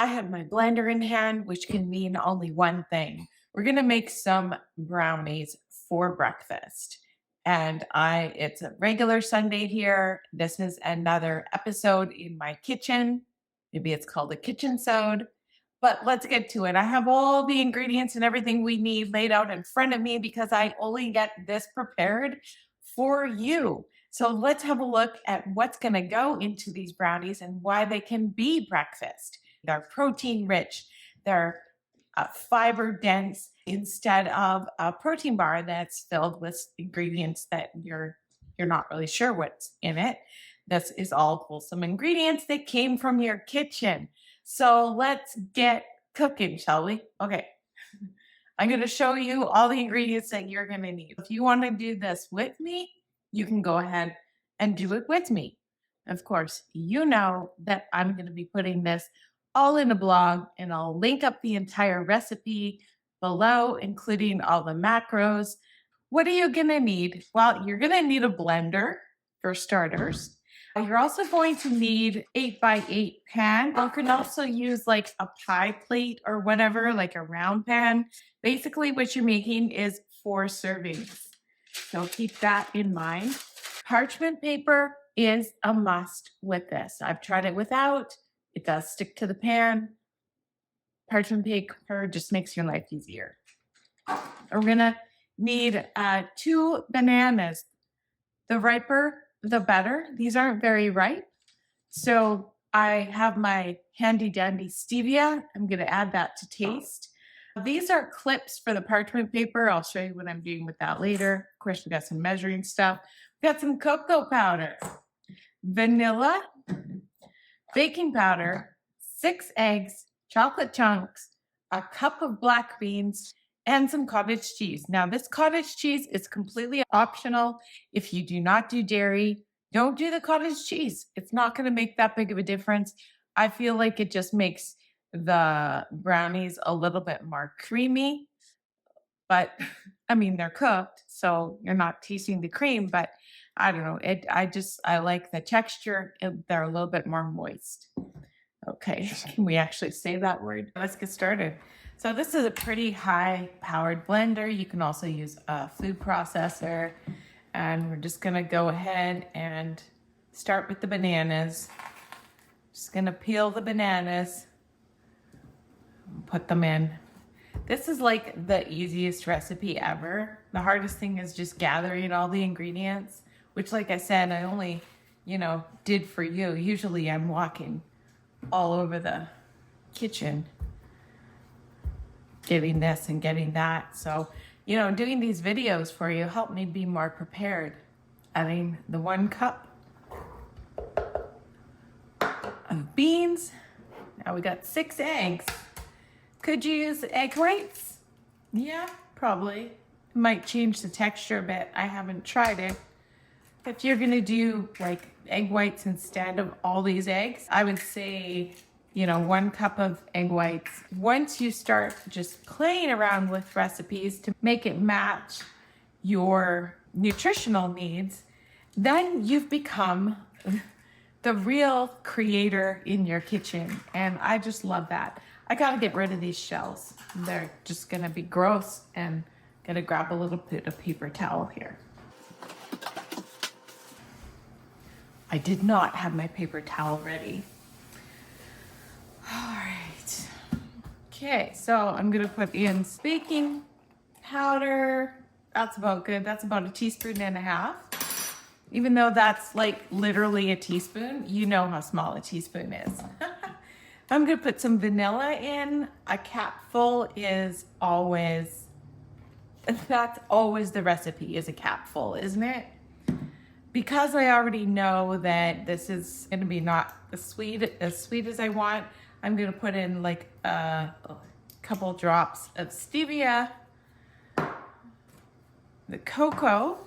I have my blender in hand, which can mean only one thing. We're going to make some brownies for breakfast. And it's a regular Sunday here. This is another episode in my kitchen. Maybe it's called a kitchen sode, but let's get to it. I have all the ingredients and everything we need laid out in front of me because I only get this prepared for you. So let's have a look at what's going to go into these brownies and why they can be breakfast. They're protein rich. They're fiber dense instead of a protein bar that's filled with ingredients that you're not really sure what's in it. This is all wholesome ingredients that came from your kitchen. So let's get cooking, shall we? Okay. I'm going to show you all the ingredients that you're going to need. If you want to do this with me, you can go ahead and do it with me. Of course, you know that I'm going to be putting this all in a blog, and I'll link up the entire recipe below, including all the macros. What are you going to need? Well, you're going to need a blender for starters. You're also going to need 8x8 pan. You can also use like a pie plate or whatever, like a round pan. Basically, what you're making is 4 servings. So keep that in mind. Parchment paper is a must with this. I've tried it without. It does stick to the pan. Parchment paper just makes your life easier. We're going to need 2 bananas. The riper, the better. These aren't very ripe. So I have my handy dandy stevia. I'm going to add that to taste. These are clips for the parchment paper. I'll show you what I'm doing with that later. Of course, we got some measuring stuff. We got some cocoa powder, vanilla, baking powder, 6 eggs, chocolate chunks, a cup of black beans, and some cottage cheese. Now, this cottage cheese is completely optional. If you do not do dairy, don't do the cottage cheese. It's not going to make that big of a difference. I feel like it just makes the brownies a little bit more creamy, but I mean, they're cooked, so you're not tasting the cream, but I don't know. I like the texture. They're a little bit more moist. Okay, can we actually say that word? Let's get started. So this is a pretty high powered blender. You can also use a food processor. And we're just gonna go ahead and start with the bananas. Just gonna peel the bananas, put them in. This is like the easiest recipe ever. The hardest thing is just gathering all the ingredients, which like I said, I only, did for you. Usually I'm walking all over the kitchen, getting this and getting that. So, doing these videos for you helped me be more prepared. Adding the 1 cup of beans. Now we got 6 eggs. Could you use egg whites? Yeah, probably. It might change the texture a bit. I haven't tried it. If you're gonna do like egg whites instead of all these eggs, I would say 1 cup of egg whites. Once you start just playing around with recipes to make it match your nutritional needs, then you've become the real creator in your kitchen. And I just love that. I gotta get rid of these shells. They're just gonna be gross, and gonna grab a little bit of paper towel here. I did not have my paper towel ready. All right. Okay, so I'm gonna put in baking powder. That's about good. That's about 1.5 teaspoons. Even though that's like literally a teaspoon, you know how small a teaspoon is. I'm gonna put some vanilla in. A capful is always, that's always the recipe, is a capful, isn't it? Because I already know that this is gonna be not as sweet as I want, I'm gonna put in like a couple drops of stevia, the cocoa.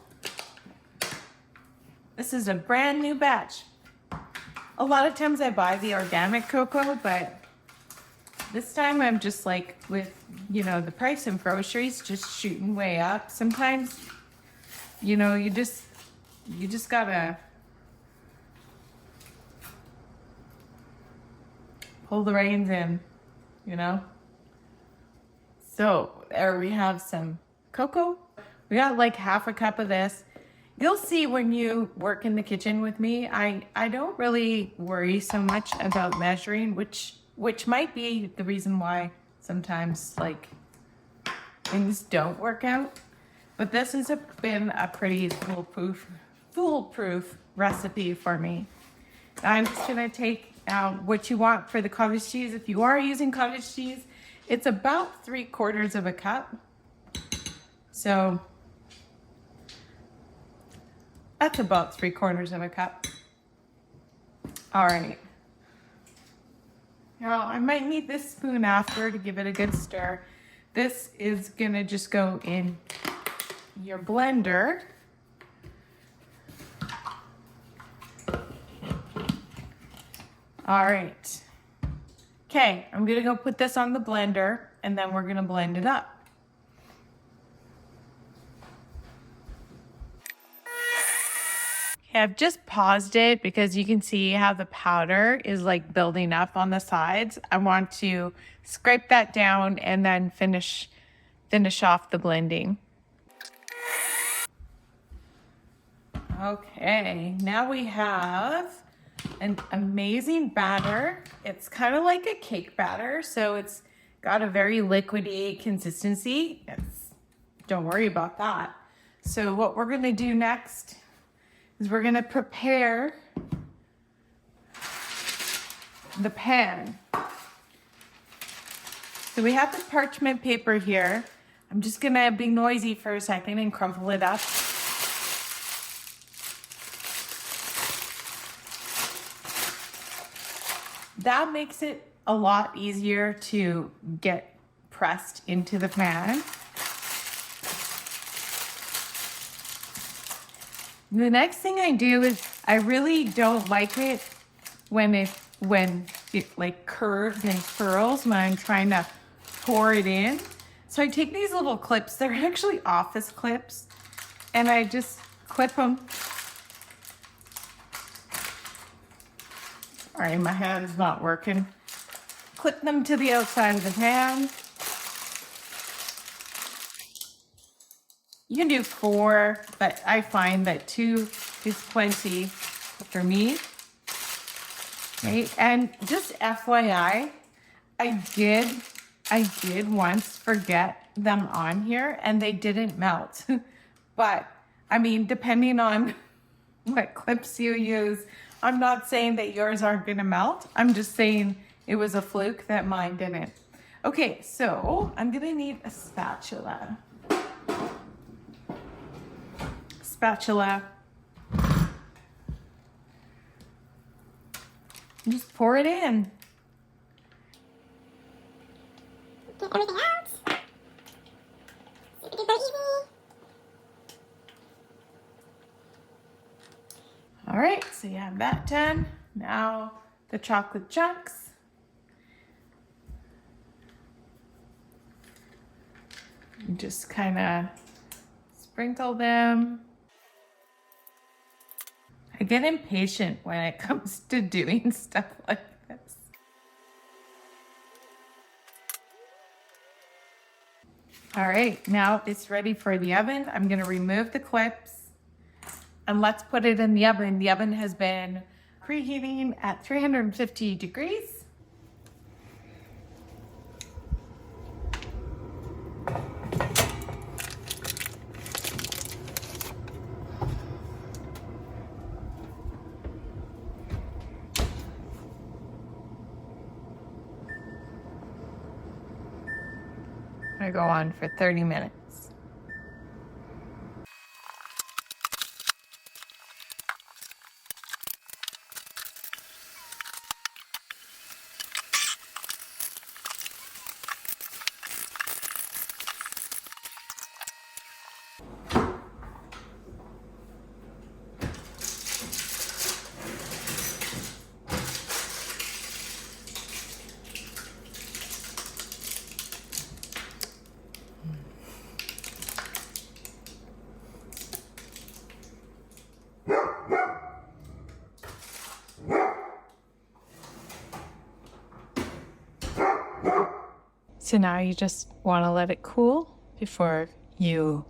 This is a brand new batch. A lot of times I buy the organic cocoa, but this time I'm just like with, the price of groceries just shooting way up. Sometimes, you just gotta pull the reins in, you know? So there we have some cocoa. We got like half a cup of this. You'll see when you work in the kitchen with me, I don't really worry so much about measuring, which might be the reason why sometimes like things don't work out. But this has been a pretty foolproof recipe for me. I'm just gonna take what you want for the cottage cheese. If you are using cottage cheese, it's about 3/4 of a cup. So that's about 3/4 of a cup. All right. Now I might need this spoon after to give it a good stir. This is gonna just go in your blender. All right. Okay, I'm gonna go put this on the blender and then we're gonna blend it up. Okay, I've just paused it because you can see how the powder is like building up on the sides. I want to scrape that down and then finish off the blending. Okay, now we have an amazing batter. It's kind of like a cake batter, so it's got a very liquidy consistency. Don't worry about that. So what we're gonna do next is we're gonna prepare the pan. So we have the parchment paper here. I'm just gonna be noisy for a second and crumple it up. That makes it a lot easier to get pressed into the pan. The next thing I do is I really don't like it when it like curves and curls when I'm trying to pour it in. So I take these little clips, they're actually office clips, and I just clip them. All right, my hand's not working. Clip them to the outside of the pan. You can do 4, but I find that 2 is plenty for me. Okay, and just FYI, I did once forget them on here and they didn't melt. But I mean, depending on what clips you use, I'm not saying that yours aren't gonna melt. I'm just saying it was a fluke that mine didn't. Okay, so I'm gonna need a spatula. Just pour it in. Get everything out. It is very easy. All right, so you have that done. Now the chocolate chunks. You just kind of sprinkle them. I get impatient when it comes to doing stuff like this. All right, now it's ready for the oven. I'm gonna remove the clips and let's put it in the oven. The oven has been preheating at 350 degrees. I go on for 30 minutes. So now you just want to let it cool before you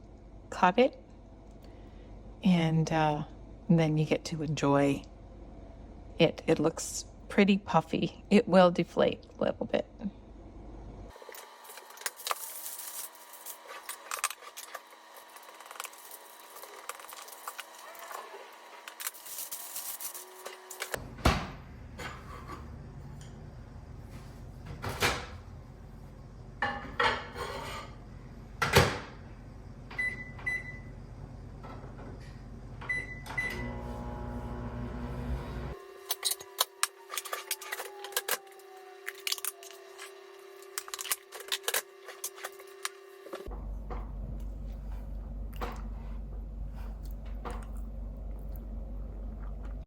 cut it. And then you get to enjoy it. It looks pretty puffy. It will deflate a little bit.